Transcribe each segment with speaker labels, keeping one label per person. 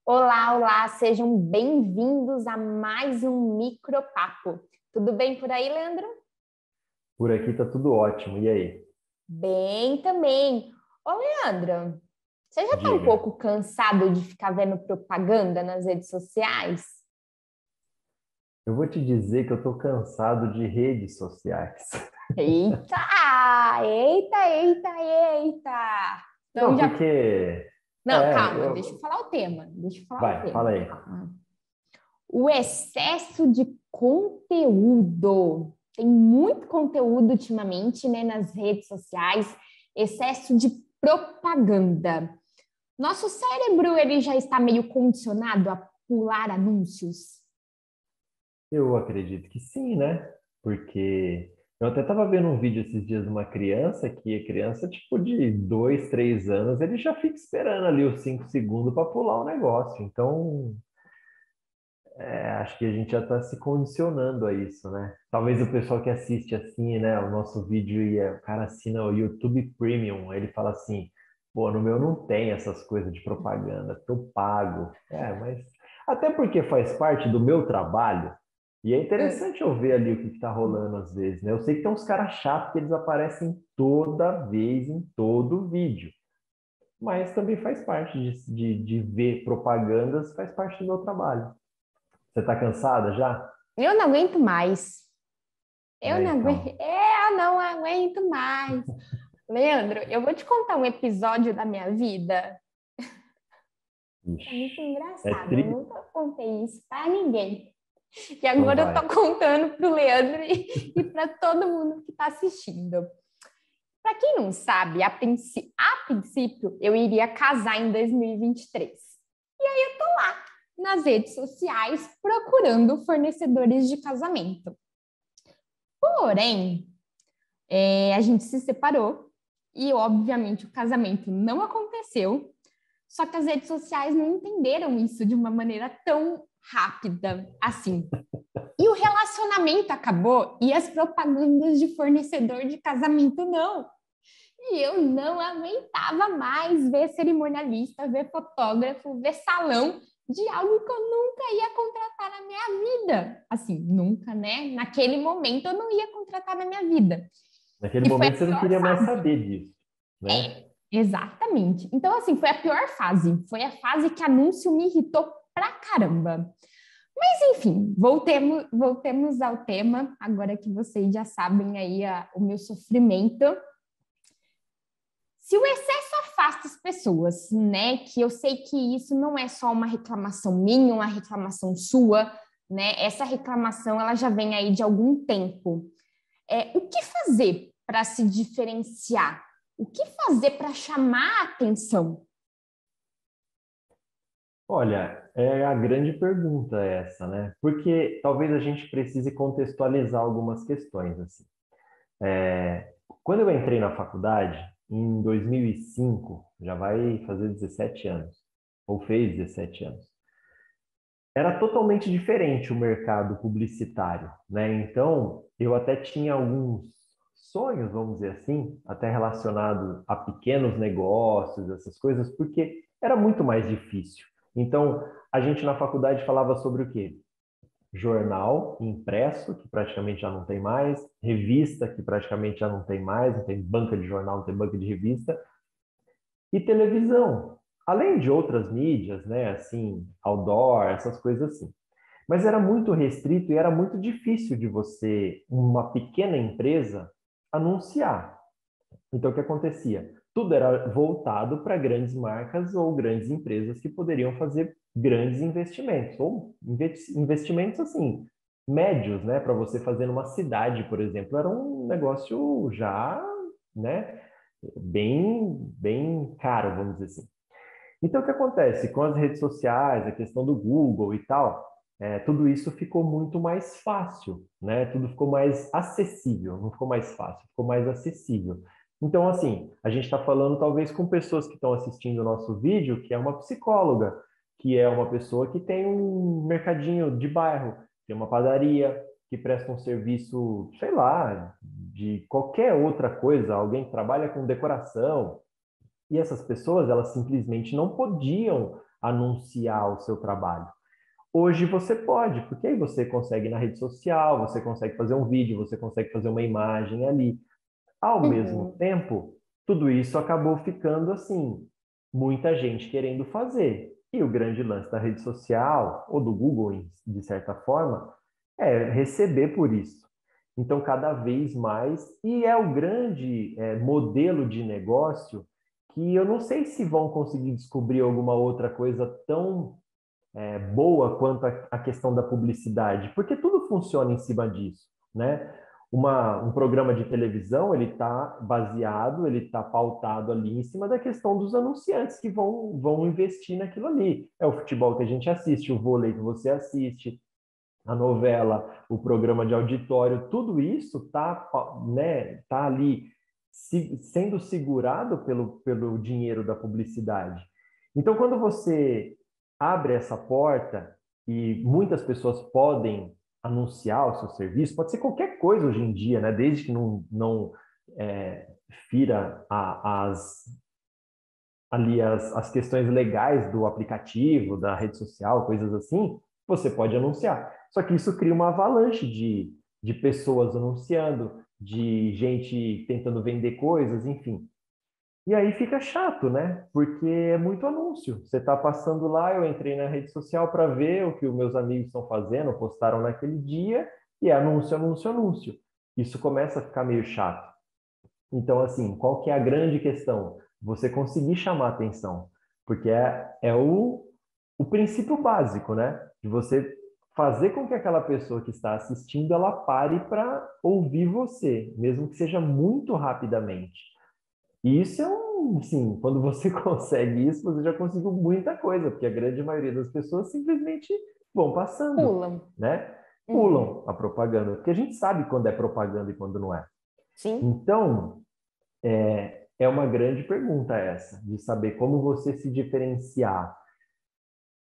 Speaker 1: Olá, olá, sejam bem-vindos a mais um Micropapo. Tudo bem por aí, Leandro?
Speaker 2: Por aqui tá tudo ótimo. E aí?
Speaker 1: Bem também. Ô, Leandro, você já está um
Speaker 2: Diga.
Speaker 1: pouco cansado de ficar vendo propaganda nas redes sociais?
Speaker 2: Eu vou te dizer que eu tô cansado de redes sociais.
Speaker 1: Eita, eita, eita, eita. Então
Speaker 2: Não,
Speaker 1: já...
Speaker 2: porque...
Speaker 1: Não, calma, deixa eu falar o tema. Deixa eu falar o
Speaker 2: Vai,
Speaker 1: tema.
Speaker 2: fala aí.
Speaker 1: Calma. O excesso de conteúdo. Tem muito conteúdo ultimamente, né, nas redes sociais, excesso de propaganda. Nosso cérebro, ele já está meio condicionado a pular anúncios.
Speaker 2: Eu acredito que sim, né? Porque eu até tava vendo um vídeo esses dias de uma criança que a criança, tipo, de 2, 3 anos, ele já fica esperando ali os 5 segundos para pular o negócio. Então, acho que a gente já está se condicionando a isso, né? Talvez o pessoal que assiste assim, né, o nosso vídeo e o cara assina o YouTube Premium, aí ele fala assim, pô, no meu não tem essas coisas de propaganda, porque eu pago. Mas até porque faz parte do meu trabalho e é
Speaker 1: É.
Speaker 2: interessante eu ver ali o que está rolando às vezes, né? Eu sei que tem uns caras chatos que eles aparecem toda vez em todo vídeo, mas também faz parte de ver propagandas, faz parte do meu trabalho. Você está cansada já?
Speaker 1: Eu não aguento mais. Eu não aguento,
Speaker 2: Então.
Speaker 1: eu não aguento mais. Leandro, eu vou te contar um episódio da minha vida. É muito
Speaker 2: Ixi, é
Speaker 1: engraçado. Eu
Speaker 2: triste,
Speaker 1: nunca contei isso para ninguém. E
Speaker 2: então
Speaker 1: agora eu tô
Speaker 2: vai.
Speaker 1: contando pro Leandro e para todo mundo que está assistindo. Para quem não sabe, a princípio eu iria casar em 2023. E aí eu tô lá nas redes sociais procurando fornecedores de casamento. Porém, a gente se separou e, obviamente, o casamento não aconteceu. Só que as redes sociais não entenderam isso de uma maneira tão rápida assim. E o relacionamento acabou e as propagandas de fornecedor de casamento não. E eu não aguentava mais ver cerimonialista, ver fotógrafo, ver salão de algo que eu nunca ia contratar na minha vida. Assim, nunca, né? Naquele momento eu não ia contratar na minha vida.
Speaker 2: Naquele
Speaker 1: E foi a
Speaker 2: momento você não
Speaker 1: pior
Speaker 2: queria mais
Speaker 1: fase.
Speaker 2: saber disso, né?
Speaker 1: Exatamente. Então, assim, foi a pior fase. Foi a fase que anúncio me irritou pra caramba. Mas, enfim, voltemos ao tema, agora que vocês já sabem aí o meu sofrimento. Se o excesso afasta as pessoas, né? Que eu sei que isso não é só uma reclamação minha, uma reclamação sua, né? Essa reclamação, ela já vem aí de algum tempo. O que fazer para se diferenciar? O que fazer para chamar a atenção?
Speaker 2: Olha, é a grande pergunta essa, né? Porque talvez a gente precise contextualizar algumas questões, assim. Quando eu entrei na faculdade, em 2005, já vai fazer 17 anos, ou fez 17 anos. Era totalmente diferente o mercado publicitário, né? Então, eu até tinha alguns sonhos, vamos dizer assim, até relacionado a pequenos negócios, essas coisas, porque era muito mais difícil. Então, a gente na faculdade falava sobre o quê? Jornal impresso, que praticamente já não tem mais, revista, que praticamente já não tem mais, não tem banca de jornal, não tem banca de revista, e televisão. Além de outras mídias, né, assim, outdoor, essas coisas assim. Mas era muito restrito e era muito difícil de você, uma pequena empresa, anunciar. Então, o que acontecia? Tudo era voltado para grandes marcas ou grandes empresas que poderiam fazer grandes investimentos, ou investimentos assim, médios, né? Para você fazer numa cidade, por exemplo, era um negócio já, né? Bem caro, vamos dizer assim. Então, o que acontece? Com as redes sociais, a questão do Google e tal, tudo isso ficou muito mais fácil, né? Tudo ficou mais acessível, não ficou mais fácil, ficou mais acessível. Então, assim, a gente está falando talvez com pessoas que estão assistindo o nosso vídeo, que é uma psicóloga, que é uma pessoa que tem um mercadinho de bairro, tem uma padaria, que presta um serviço, sei lá, de qualquer outra coisa, alguém que trabalha com decoração, e essas pessoas, elas simplesmente não podiam anunciar o seu trabalho. Hoje você pode, porque aí você consegue na rede social, você consegue fazer um vídeo, você consegue fazer uma imagem ali. Ao mesmo
Speaker 1: Uhum.
Speaker 2: tempo, tudo isso acabou ficando assim, muita gente querendo fazer. E o grande lance da rede social, ou do Google, de certa forma, é receber por isso. Então, cada vez mais, e é o grande modelo de negócio que eu não sei se vão conseguir descobrir alguma outra coisa tão boa quanto a questão da publicidade, porque tudo funciona em cima disso, né? Um programa de televisão, ele está baseado, ele está pautado ali em cima da questão dos anunciantes que vão investir naquilo ali. É o futebol que a gente assiste, o vôlei que você assiste, a novela, o programa de auditório, tudo isso está, né, tá ali sendo segurado pelo dinheiro da publicidade. Então, quando você abre essa porta e muitas pessoas podem anunciar o seu serviço, pode ser qualquer coisa hoje em dia, né? Desde que não fira as questões legais do aplicativo, da rede social, coisas assim, você pode anunciar. Só que isso cria uma avalanche de pessoas anunciando, de gente tentando vender coisas, enfim. E aí fica chato, né? Porque é muito anúncio. Você está passando lá, eu entrei na rede social para ver o que os meus amigos estão fazendo, postaram naquele dia, e é anúncio, anúncio, anúncio. Isso começa a ficar meio chato. Então, assim, qual que é a grande questão? Você conseguir chamar atenção, porque é o princípio básico, né? De você fazer com que aquela pessoa que está assistindo, ela pare para ouvir você, mesmo que seja muito rapidamente. E isso é sim, quando você consegue isso, você já conseguiu muita coisa, porque a grande maioria das pessoas simplesmente vão passando,
Speaker 1: Pulam.
Speaker 2: né?
Speaker 1: Uhum.
Speaker 2: Pulam a propaganda, porque a gente sabe quando é propaganda e quando não é.
Speaker 1: Sim.
Speaker 2: Então, é uma grande pergunta essa, de saber como você se diferenciar.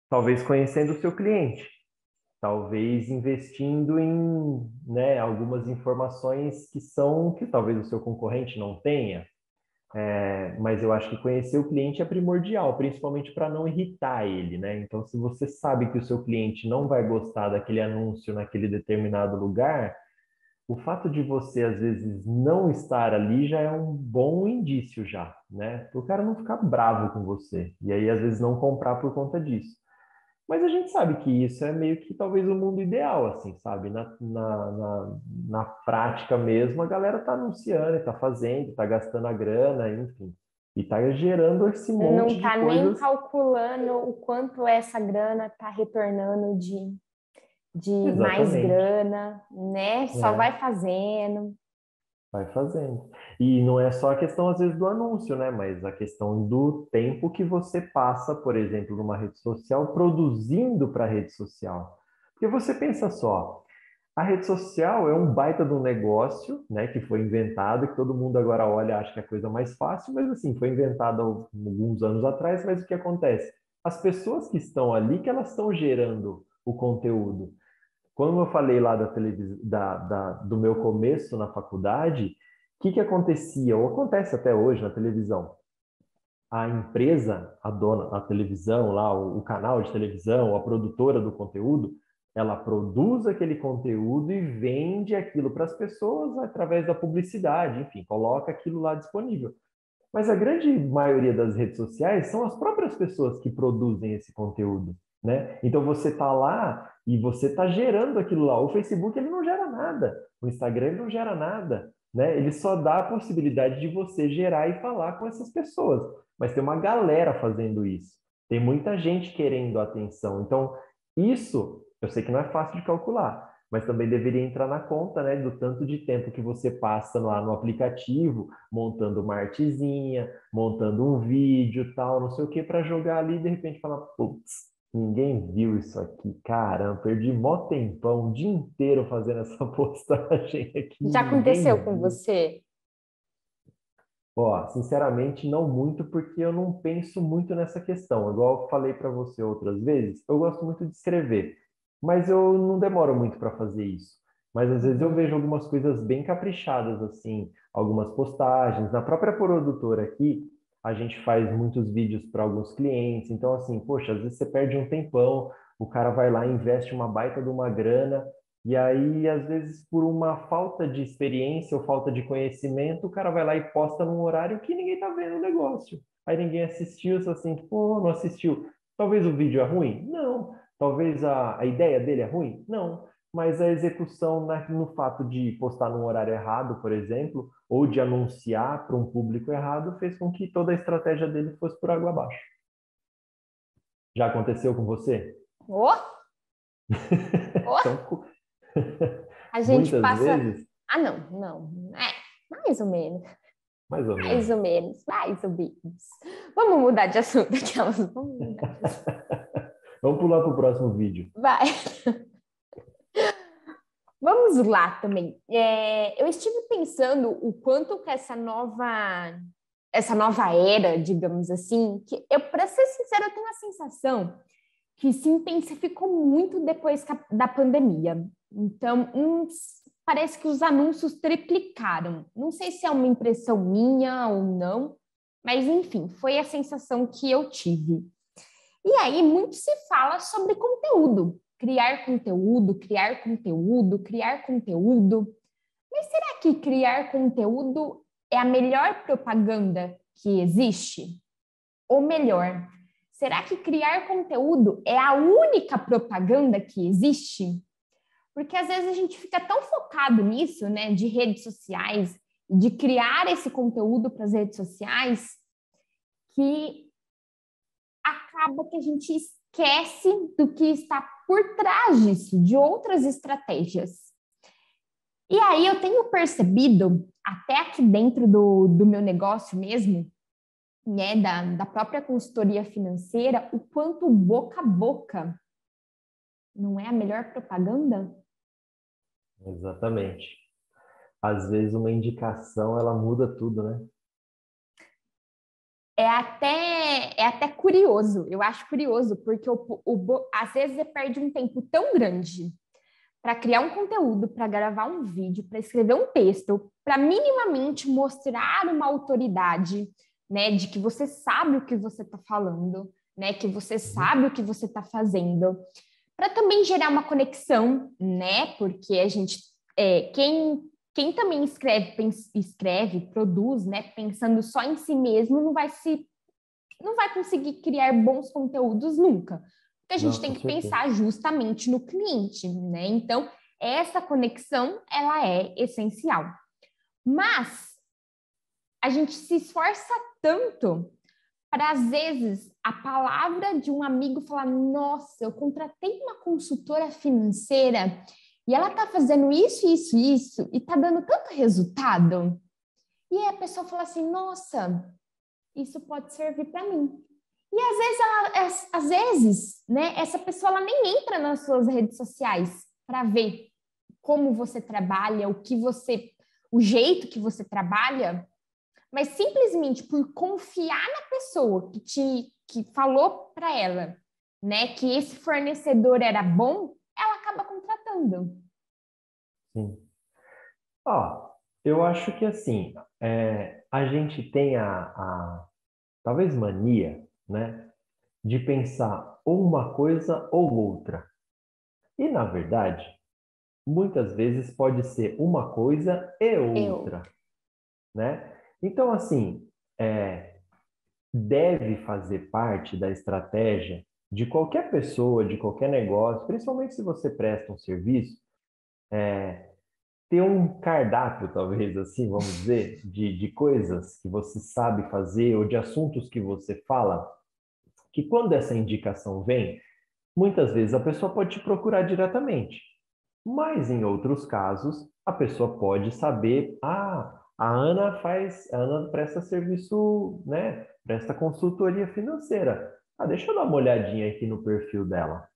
Speaker 2: Talvez conhecendo o seu cliente, talvez investindo em, né, algumas informações que talvez o seu concorrente não tenha. Mas eu acho que conhecer o cliente é primordial, principalmente para não irritar ele, né? Então, se você sabe que o seu cliente não vai gostar daquele anúncio naquele determinado lugar, o fato de você, às vezes, não estar ali já é um bom indício já, né? O cara não ficar bravo com você. E aí, às vezes, não comprar por conta disso. Mas a gente sabe que isso é meio que talvez o mundo ideal, assim, sabe? Na prática mesmo, a galera tá anunciando, tá fazendo, tá gastando a grana, enfim. E tá gerando esse
Speaker 1: Não
Speaker 2: monte de
Speaker 1: está nem
Speaker 2: coisas.
Speaker 1: calculando o quanto essa grana está retornando de mais
Speaker 2: Exatamente.
Speaker 1: grana, né? Só vai
Speaker 2: É.
Speaker 1: fazendo.
Speaker 2: Vai fazendo. E não é só a questão, às vezes, do anúncio, né? Mas a questão do tempo que você passa, por exemplo, numa rede social, produzindo para a rede social. Porque você pensa só, a rede social é um baita de um negócio, né? Que foi inventado, que todo mundo agora olha e acha que é a coisa mais fácil, mas assim, foi inventado há alguns anos atrás, mas o que acontece? As pessoas que estão ali, que elas estão gerando o conteúdo. Quando eu falei lá do meu começo na faculdade, o que acontecia, ou acontece até hoje na televisão? A empresa, a dona, a televisão lá, o canal de televisão, a produtora do conteúdo, ela produz aquele conteúdo e vende aquilo para as pessoas através da publicidade, enfim, coloca aquilo lá disponível. Mas a grande maioria das redes sociais são as próprias pessoas que produzem esse conteúdo, né? Então você está lá e você está gerando aquilo lá. O Facebook ele não gera nada, o Instagram ele não gera nada, né? Ele só dá a possibilidade de você gerar e falar com essas pessoas. Mas tem uma galera fazendo isso. Tem muita gente querendo atenção. Então, isso eu sei que não é fácil de calcular, mas também deveria entrar na conta, né, do tanto de tempo que você passa lá no aplicativo, montando uma artezinha, montando um vídeo, tal, não sei o que, para jogar ali e de repente falar, putz, ninguém viu isso aqui, caramba, perdi mó tempão, o dia inteiro fazendo essa postagem aqui,
Speaker 1: Já
Speaker 2: ninguém
Speaker 1: aconteceu com
Speaker 2: viu.
Speaker 1: você?
Speaker 2: Ó, sinceramente, não muito, porque eu não penso muito nessa questão. Igual eu falei para você outras vezes, eu gosto muito de escrever, mas eu não demoro muito para fazer isso. Mas às vezes eu
Speaker 1: Uhum.
Speaker 2: vejo algumas coisas bem caprichadas, assim, algumas postagens. Na própria produtora aqui, a gente faz muitos vídeos para alguns clientes, então assim, poxa, às vezes você perde um tempão, o cara vai lá, investe uma baita de uma grana, e aí, às vezes, por uma falta de experiência ou falta de conhecimento, o cara vai lá e posta num horário que ninguém tá vendo o negócio. Aí ninguém assistiu, só assim, pô, não assistiu. Talvez o vídeo é ruim? Não. Talvez a ideia dele é ruim? Não. Mas a execução no fato de postar num horário errado, por exemplo, ou de anunciar para um público errado, fez com que toda a estratégia dele fosse por água abaixo. Já aconteceu com você?
Speaker 1: Oh, oh,
Speaker 2: Então,
Speaker 1: a gente
Speaker 2: muitas
Speaker 1: passa.
Speaker 2: vezes,
Speaker 1: Ah, não, não. É, mais ou menos.
Speaker 2: mais ou
Speaker 1: Mais
Speaker 2: menos.
Speaker 1: ou menos, mais ou menos. Vamos mudar de assunto, aquelas. Vamos mudar de assunto.
Speaker 2: Vamos pular para o próximo vídeo.
Speaker 1: Vai. Vamos lá também. Eu estive pensando o quanto que essa nova era, digamos assim, que eu, para ser sincera, eu tenho a sensação que se intensificou muito depois da pandemia. Então, parece que os anúncios triplicaram. Não sei se é uma impressão minha ou não, mas enfim, foi a sensação que eu tive. E aí, muito se fala sobre conteúdo, criar conteúdo, criar conteúdo, criar conteúdo. Mas será que criar conteúdo é a melhor propaganda que existe? Ou melhor, será que criar conteúdo é a única propaganda que existe? Porque às vezes a gente fica tão focado nisso, né, de redes sociais, de criar esse conteúdo para as redes sociais, que acaba que a gente esquece do que está por trás disso, de outras estratégias. E aí eu tenho percebido, até aqui dentro do meu negócio mesmo, né, da própria consultoria financeira, o quanto boca a boca não é a melhor propaganda?
Speaker 2: Exatamente. Às vezes uma indicação ela muda tudo, né?
Speaker 1: É até curioso, eu acho curioso, porque às vezes você perde um tempo tão grande para criar um conteúdo, para gravar um vídeo, para escrever um texto, para minimamente mostrar uma autoridade, né, de que você sabe o que você está falando, né, que você sabe o que você está fazendo, para também gerar uma conexão, né, porque a gente, quem também escreve, produz, né, pensando só em si mesmo, não vai conseguir criar bons conteúdos nunca. Porque a gente
Speaker 2: Não,
Speaker 1: tem
Speaker 2: com
Speaker 1: que
Speaker 2: certeza.
Speaker 1: pensar justamente no cliente, né? Então, essa conexão, ela é essencial. Mas a gente se esforça tanto para, às vezes, a palavra de um amigo falar: nossa, eu contratei uma consultora financeira e ela está fazendo isso, isso, isso, e está dando tanto resultado. E aí a pessoa fala assim: nossa, isso pode servir para mim. E às vezes, né, essa pessoa ela nem entra nas suas redes sociais para ver como você trabalha, o jeito que você trabalha, mas simplesmente por confiar na pessoa que falou para ela, né, que esse fornecedor era bom, ela acaba contratando.
Speaker 2: Sim. Ó, eu acho que assim, a gente tem talvez mania, né, de pensar ou uma coisa ou outra. E, na verdade, muitas vezes pode ser uma coisa e
Speaker 1: Eu.
Speaker 2: outra, né? Então, assim, deve fazer parte da estratégia de qualquer pessoa, de qualquer negócio, principalmente se você presta um serviço, ter um cardápio, talvez assim, vamos dizer, de coisas que você sabe fazer ou de assuntos que você fala, que quando essa indicação vem, muitas vezes a pessoa pode te procurar diretamente, mas em outros casos a pessoa pode saber, a Ana presta serviço, né? Presta consultoria financeira. Ah, deixa eu dar uma olhadinha aqui no perfil dela,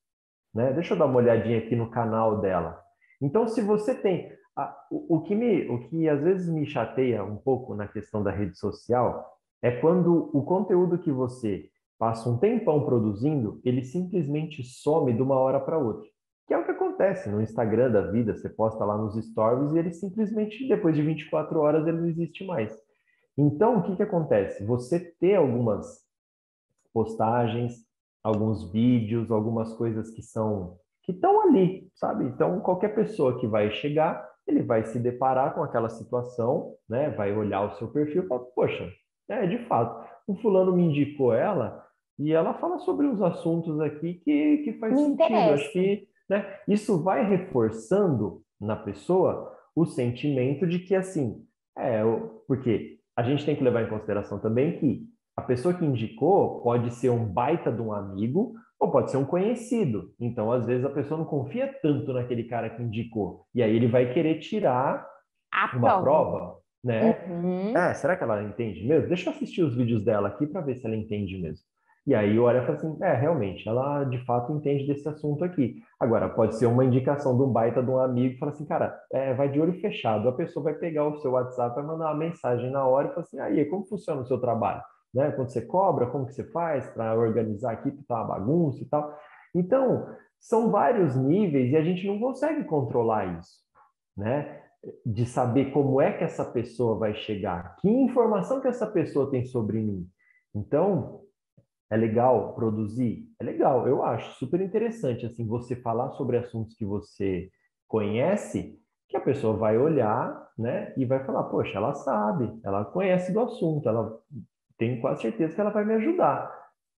Speaker 2: né? Deixa eu dar uma olhadinha aqui no canal dela. Então, se você tem o que às vezes me chateia um pouco na questão da rede social é quando o conteúdo que você passa um tempão produzindo, ele simplesmente some de uma hora para outra. Que é o que acontece no Instagram da vida, você posta lá nos stories e ele simplesmente, depois de 24 horas, ele não existe mais. Então, o que que acontece? Você ter algumas postagens, alguns vídeos, algumas coisas que estão ali, sabe? Então, qualquer pessoa que vai chegar, ele vai se deparar com aquela situação, né? Vai olhar o seu perfil e falar, poxa, de fato, o fulano me indicou ela e ela fala sobre os assuntos aqui que faz
Speaker 1: Me
Speaker 2: sentido. Acho
Speaker 1: interessa.
Speaker 2: que, né, isso vai reforçando na pessoa o sentimento de que, assim, porque a gente tem que levar em consideração também que a pessoa que indicou pode ser um baita de um amigo ou pode ser um conhecido. Então, às vezes, a pessoa não confia tanto naquele cara que indicou. E aí ele vai querer tirar
Speaker 1: A
Speaker 2: uma
Speaker 1: prova.
Speaker 2: prova, né?
Speaker 1: Uhum.
Speaker 2: Será que ela entende mesmo? Deixa eu assistir os vídeos dela aqui para ver se ela entende mesmo. E aí olha e fala assim, realmente, ela de fato entende desse assunto aqui. Agora, pode ser uma indicação de um baita de um amigo e fala assim, cara, vai de olho fechado. A pessoa vai pegar o seu WhatsApp, vai mandar uma mensagem na hora e fala assim, aí, como funciona o seu trabalho? Né? Quando você cobra, como que você faz para organizar aqui, para tá uma bagunça e tal. Então, são vários níveis e a gente não consegue controlar isso, né? De saber como é que essa pessoa vai chegar, que informação que essa pessoa tem sobre mim. Então, é legal produzir? É legal, eu acho super interessante assim você falar sobre assuntos que você conhece, que a pessoa vai olhar, né, e vai falar, poxa, ela sabe, ela conhece do assunto, ela tem quase certeza que ela vai me ajudar.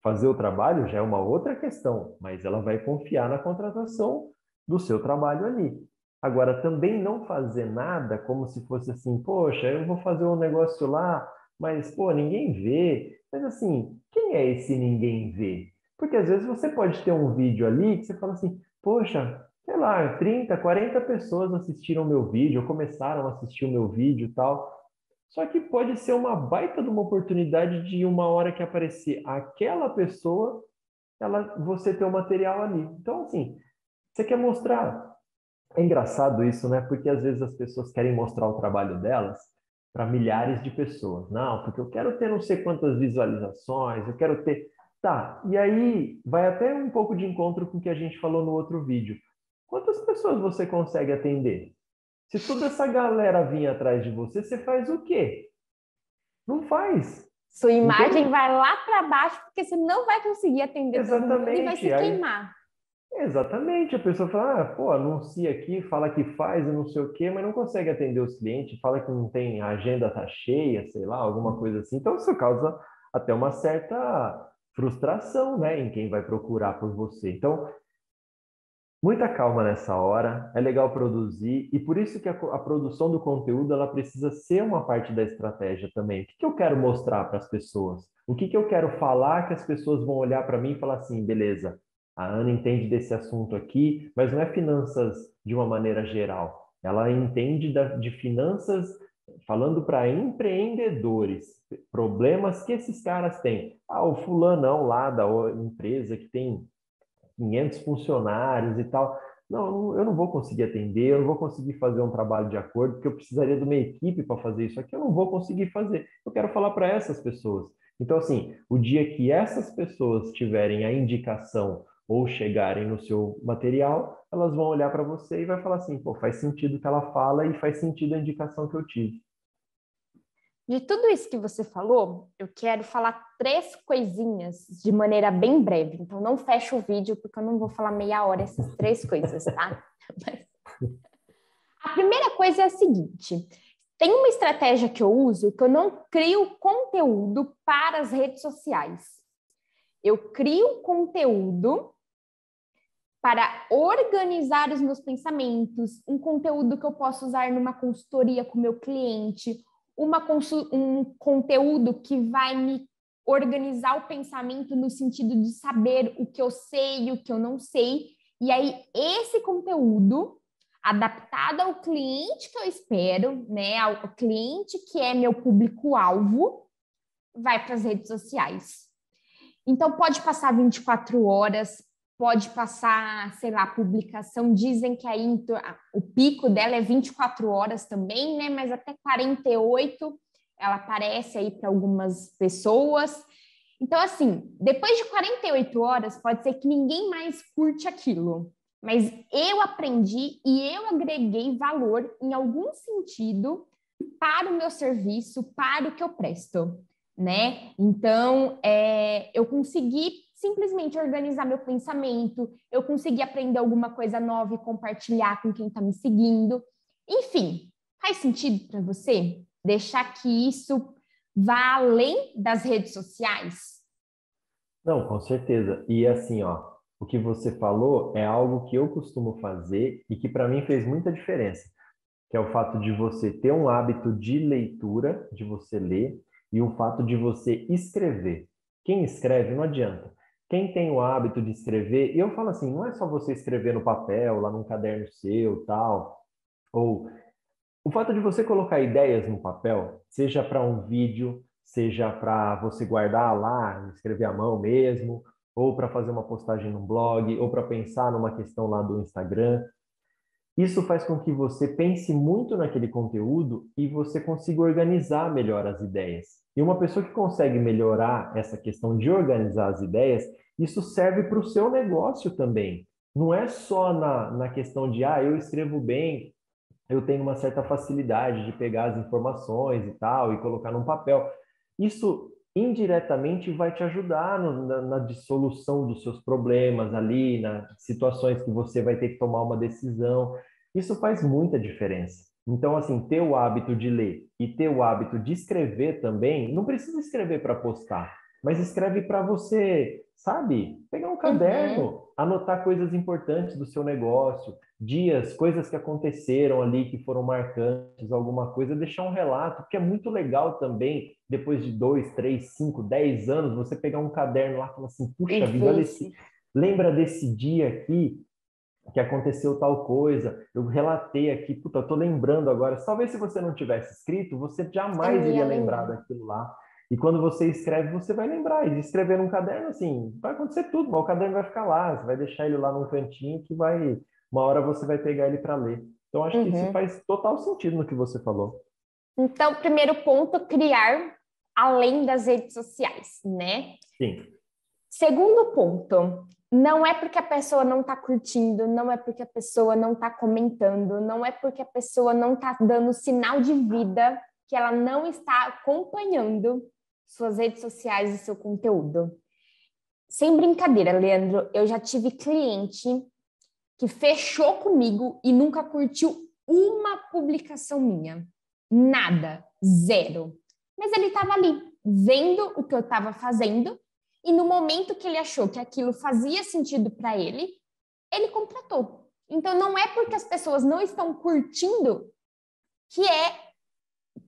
Speaker 2: Fazer o trabalho já é uma outra questão, mas ela vai confiar na contratação do seu trabalho ali. Agora, também não fazer nada como se fosse assim, poxa, eu vou fazer um negócio lá, mas, pô, ninguém vê. Mas, assim, quem é esse ninguém vê? Porque, às vezes, você pode ter um vídeo ali que você fala assim, poxa, sei lá, 30, 40 pessoas assistiram o meu vídeo, ou começaram a assistir o meu vídeo e tal. Só que pode ser uma baita de uma oportunidade de uma hora que aparecer aquela pessoa, você ter o material ali. Então, assim, você quer mostrar. É engraçado isso, né? Porque às vezes as pessoas querem mostrar o trabalho delas para milhares de pessoas. Não, porque eu quero ter não sei quantas visualizações, eu quero ter. Tá, e aí vai até um pouco de encontro com o que a gente falou no outro vídeo. Quantas pessoas você consegue atender? Se toda essa galera vir atrás de você, você faz o quê? Não faz.
Speaker 1: Sua imagem
Speaker 2: Entende?
Speaker 1: vai lá para baixo porque você não vai conseguir atender todo mundo e vai se
Speaker 2: Exatamente. Aí
Speaker 1: queimar.
Speaker 2: exatamente, a pessoa fala, pô, anuncia aqui, fala que faz e não sei o quê, mas não consegue atender os clientes, fala que não tem, a agenda tá cheia, sei lá, alguma coisa assim. Então isso causa até uma certa frustração, né, em quem vai procurar por você. Então, muita calma nessa hora, é legal produzir, e por isso que a produção do conteúdo ela precisa ser uma parte da estratégia também. O que que eu quero mostrar para as pessoas? O que que eu quero falar que as pessoas vão olhar para mim e falar assim, beleza, a Ana entende desse assunto aqui, mas não é finanças de uma maneira geral. Ela entende de finanças falando para empreendedores, problemas que esses caras têm. Ah, o fulanão lá da empresa que tem 500 funcionários e tal. Não, eu não vou conseguir atender, eu não vou conseguir fazer um trabalho de acordo, porque eu precisaria de uma equipe para fazer isso aqui, eu não vou conseguir fazer. Eu quero falar para essas pessoas. Então, assim, o dia que essas pessoas tiverem a indicação ou chegarem no seu material, elas vão olhar para você e vai falar assim, pô, faz sentido o que ela fala e faz sentido a indicação que eu tive.
Speaker 1: De tudo isso que você falou, eu quero falar 3 coisinhas de maneira bem breve. Então, não fecha o vídeo, porque eu não vou falar meia hora essas 3 coisas, tá? A primeira coisa é a seguinte: tem uma estratégia que eu uso que eu não crio conteúdo para as redes sociais. Eu crio conteúdo para organizar os meus pensamentos, um conteúdo que eu posso usar numa consultoria com o meu cliente, um conteúdo que vai me organizar o pensamento no sentido de saber o que eu sei e o que eu não sei. E aí, esse conteúdo, adaptado ao cliente que eu espero, né, ao cliente que é meu público-alvo, vai para as redes sociais. Então, pode passar 24 horas, pode passar, sei lá, publicação. Dizem que aí o pico dela é 24 horas também, né? Mas até 48 ela aparece aí para algumas pessoas. Então, assim, depois de 48 horas, pode ser que ninguém mais curte aquilo. Mas eu aprendi e eu agreguei valor em algum sentido para o meu serviço, para o que eu presto, né? Então, eu consegui simplesmente organizar meu pensamento, eu consegui aprender alguma coisa nova e compartilhar com quem está me seguindo. Enfim, faz sentido para você deixar que isso vá além das redes sociais?
Speaker 2: Não, com certeza. E assim, ó, o que você falou é algo que eu costumo fazer e que para mim fez muita diferença, que é o fato de você ter um hábito de leitura, de você ler, e o fato de você escrever. Quem escreve não adianta. Quem tem o hábito de escrever, e eu falo assim, não é só você escrever no papel, lá num caderno seu, tal, ou o fato de você colocar ideias no papel, seja para um vídeo, seja para você guardar lá, escrever à mão mesmo, ou para fazer uma postagem no blog, ou para pensar numa questão lá do Instagram, isso faz com que você pense muito naquele conteúdo e você consiga organizar melhor as ideias. E uma pessoa que consegue melhorar essa questão de organizar as ideias, isso serve para o seu negócio também. Não é só na questão de, eu escrevo bem, eu tenho uma certa facilidade de pegar as informações e tal e colocar num papel. Isso indiretamente vai te ajudar na dissolução dos seus problemas ali, nas situações que você vai ter que tomar uma decisão. Isso faz muita diferença. Então, assim, ter o hábito de ler e ter o hábito de escrever também, não precisa escrever para postar, mas escreve para você, sabe? Pegar um
Speaker 1: Uhum.
Speaker 2: caderno, anotar coisas importantes do seu negócio, dias, coisas que aconteceram ali que foram marcantes, alguma coisa, deixar um relato, porque é muito legal também, depois de 2, 3, 5, 10 anos, você pegar um caderno lá e falar assim,
Speaker 1: E
Speaker 2: puxa vida, olha
Speaker 1: ver
Speaker 2: esse,
Speaker 1: se...
Speaker 2: lembra desse dia aqui que aconteceu tal coisa, eu relatei aqui, puta, eu tô lembrando agora. Talvez se você não tivesse escrito, você
Speaker 1: Você
Speaker 2: jamais
Speaker 1: não ia
Speaker 2: iria lembrar
Speaker 1: lembrar.
Speaker 2: daquilo lá. E quando você escreve, você vai lembrar. E escrever num caderno, assim, vai acontecer tudo, mas o caderno vai ficar lá, você vai deixar ele lá num cantinho que vai, uma hora você vai pegar ele para ler. Então, acho que isso
Speaker 1: Uhum.
Speaker 2: faz total sentido no que você falou.
Speaker 1: Então, primeiro ponto, criar além das redes sociais, né?
Speaker 2: Sim,
Speaker 1: Segundo ponto, não é porque a pessoa não está curtindo, não é porque a pessoa não está comentando, não é porque a pessoa não está dando sinal de vida que ela não está acompanhando suas redes sociais e seu conteúdo. Sem brincadeira, Leandro, eu já tive cliente que fechou comigo e nunca curtiu uma publicação minha. Nada, zero. Mas ele estava ali, vendo o que eu estava fazendo, e no momento que ele achou que aquilo fazia sentido para ele contratou. Então não é porque as pessoas não estão curtindo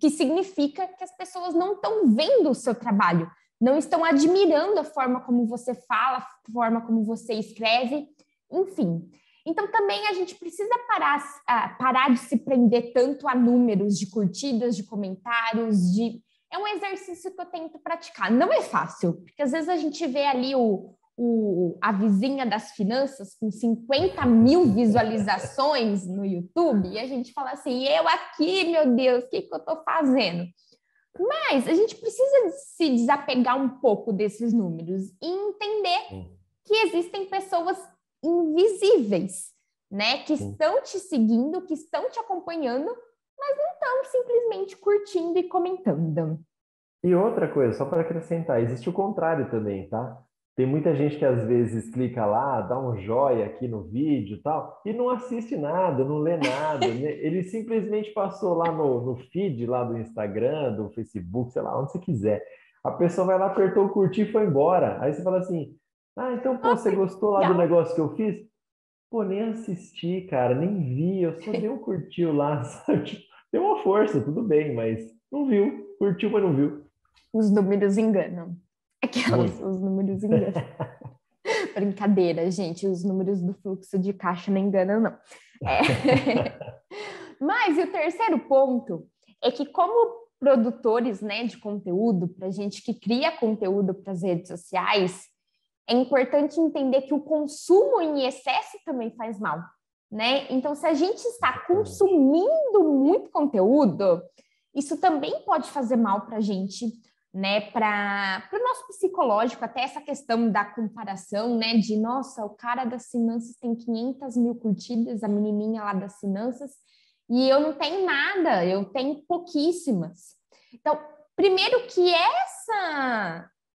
Speaker 1: que significa que as pessoas não estão vendo o seu trabalho, não estão admirando a forma como você fala, a forma como você escreve, enfim. Então, também a gente precisa parar de se prender tanto a números de curtidas, de comentários, de... É um exercício que eu tento praticar. Não é fácil, porque às vezes a gente vê ali a vizinha das finanças com 50 mil visualizações no YouTube e a gente fala assim, eu aqui, meu Deus, o que eu estou fazendo? Mas a gente precisa se desapegar um pouco desses números e entender
Speaker 2: sim,
Speaker 1: que existem pessoas invisíveis, né? Que
Speaker 2: sim.
Speaker 1: estão te seguindo, que estão te acompanhando, mas não estão simplesmente curtindo e comentando.
Speaker 2: E outra coisa, só para acrescentar, existe o contrário também, tá? Tem muita gente que às vezes clica lá, dá um joia aqui no vídeo e tal, e não assiste nada, não lê nada, né? Ele simplesmente passou lá no feed lá do Instagram, do Facebook, sei lá, onde você quiser. A pessoa vai lá, apertou o curtir e foi embora. Aí você fala assim, então, pô, você gostou lá do
Speaker 1: Legal.
Speaker 2: negócio que eu fiz? Pô, nem assisti, cara, nem vi, eu só dei um curtiu lá, sabe? Tipo, deu uma força, tudo bem, mas não viu, curtiu, mas não viu.
Speaker 1: Os números enganam. Aquelas,
Speaker 2: Muito.
Speaker 1: os números enganam. Brincadeira, gente, os números do fluxo de caixa não enganam, não. É. Mas e o terceiro ponto é que, como produtores, né, de conteúdo, para gente que cria conteúdo para as redes sociais, é importante entender que o consumo em excesso também faz mal, né? Então, se a gente está
Speaker 2: Exatamente.
Speaker 1: consumindo muito conteúdo, isso também pode fazer mal para a gente, né? Para o nosso psicológico, até essa questão da comparação, né? De, nossa, o cara das finanças tem 500 mil curtidas, a menininha lá das finanças, e eu não tenho nada, eu tenho pouquíssimas. Então, primeiro que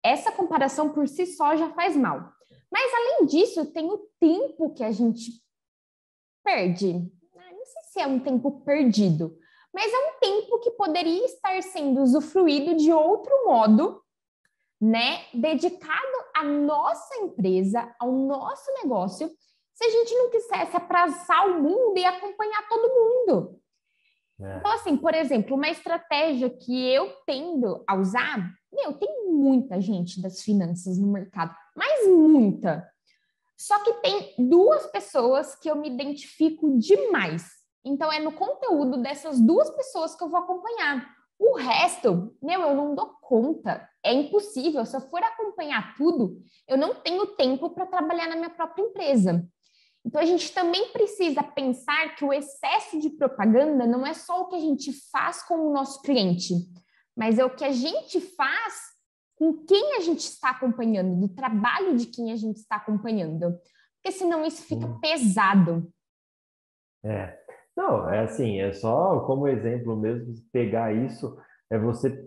Speaker 1: essa comparação por si só já faz mal. Mas, além disso, tem o tempo que a gente perde. Não sei se é um tempo perdido, mas é um tempo que poderia estar sendo usufruído de outro modo, né? Dedicado à nossa empresa, ao nosso negócio, se a gente não quisesse abraçar o mundo e acompanhar todo mundo. Então, assim, por exemplo, uma estratégia que eu tendo a usar, tem muita gente das finanças no mercado, mas muita. Só que tem duas pessoas que eu me identifico demais. Então, é no conteúdo dessas duas pessoas que eu vou acompanhar. O resto, eu não dou conta. É impossível. Se eu for acompanhar tudo, eu não tenho tempo para trabalhar na minha própria empresa. Então, a gente também precisa pensar que o excesso de propaganda não é só o que a gente faz com o nosso cliente, mas é o que a gente faz com quem a gente está acompanhando, do trabalho de quem a gente está acompanhando. Porque senão isso fica pesado.
Speaker 2: Não, é assim, é só como exemplo mesmo, pegar isso, é você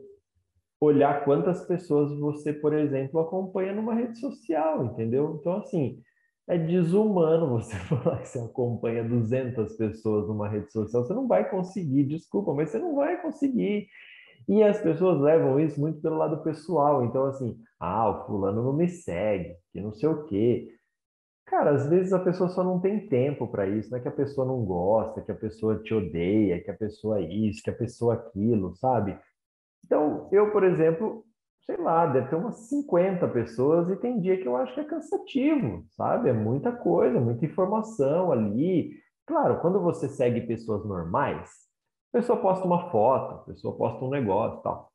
Speaker 2: olhar quantas pessoas você, por exemplo, acompanha numa rede social, entendeu? Então, assim, é desumano você falar que você acompanha 200 pessoas numa rede social. Você não vai conseguir, desculpa, mas você não vai conseguir. E as pessoas levam isso muito pelo lado pessoal. Então, assim, o fulano não me segue, que não sei o quê. Cara, às vezes a pessoa só não tem tempo para isso, não é que a pessoa não gosta, que a pessoa te odeia, que a pessoa é isso, que a pessoa é aquilo, sabe? Então, eu, por exemplo, sei lá, deve ter umas 50 pessoas e tem dia que eu acho que é cansativo, sabe? É muita coisa, muita informação ali. Claro, quando você segue pessoas normais, a pessoa posta uma foto, a pessoa posta um negócio e tal.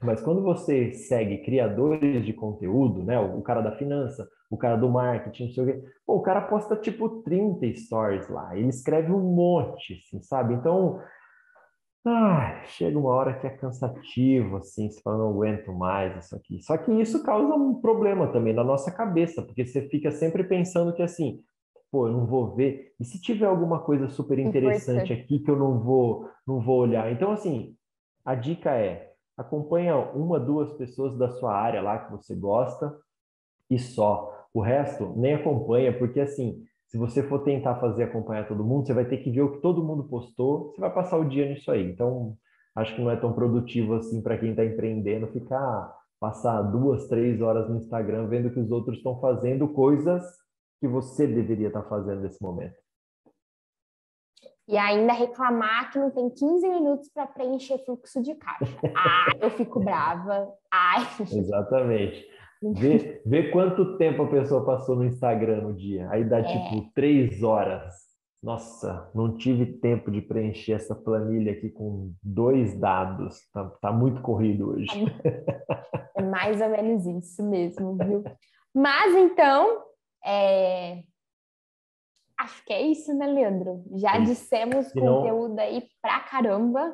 Speaker 2: Mas quando você segue criadores de conteúdo, né? O cara da finança, o cara do marketing, não sei o quê, pô, o cara posta tipo 30 stories lá, ele escreve um monte, assim, sabe? Então, chega uma hora que é cansativo, assim, você fala, não aguento mais isso aqui. Só que isso causa um problema também na nossa cabeça, porque você fica sempre pensando que assim, pô, eu não vou ver. E se tiver alguma coisa super interessante
Speaker 1: Importante.
Speaker 2: aqui que eu não vou olhar? Então, assim, a dica é, acompanha uma, duas pessoas da sua área lá que você gosta e só. O resto nem acompanha, porque assim, se você for tentar fazer acompanhar todo mundo, você vai ter que ver o que todo mundo postou, você vai passar o dia nisso aí. Então, acho que não é tão produtivo assim para quem está empreendendo ficar passar 2, 3 horas no Instagram vendo que os outros estão fazendo coisas que você deveria estar fazendo nesse momento.
Speaker 1: E ainda reclamar que não tem 15 minutos para preencher fluxo de caixa. Eu fico brava.
Speaker 2: Exatamente. Vê quanto tempo a pessoa passou no Instagram no dia. Aí dá tipo 3 horas. Nossa, não tive tempo de preencher essa planilha aqui com 2 dados. Tá muito corrido hoje.
Speaker 1: É mais ou menos isso mesmo, viu? Mas então, acho que é isso, né, Leandro? Já
Speaker 2: É isso.
Speaker 1: dissemos
Speaker 2: Senão,
Speaker 1: conteúdo aí pra caramba.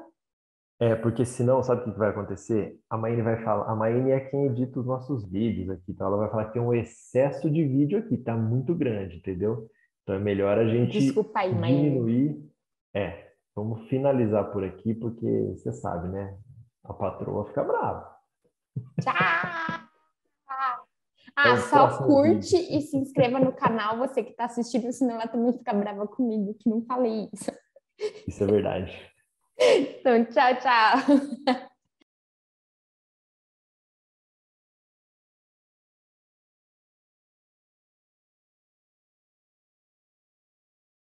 Speaker 2: porque senão, sabe o que vai acontecer? A Maíne vai falar, a Maíne é quem edita os nossos vídeos aqui, então ela vai falar que tem um excesso de vídeo aqui, tá muito grande, entendeu? Então é melhor a gente
Speaker 1: Desculpa aí, Maíne.
Speaker 2: diminuir. Vamos finalizar por aqui, porque você sabe, né? A patroa fica brava.
Speaker 1: Tchau!
Speaker 2: Até o
Speaker 1: Só
Speaker 2: próximo
Speaker 1: curte
Speaker 2: vídeo.
Speaker 1: e se inscreva no canal, você que está assistindo, senão ela também fica brava comigo, que não falei isso.
Speaker 2: Isso é verdade.
Speaker 1: Então, tchau, tchau.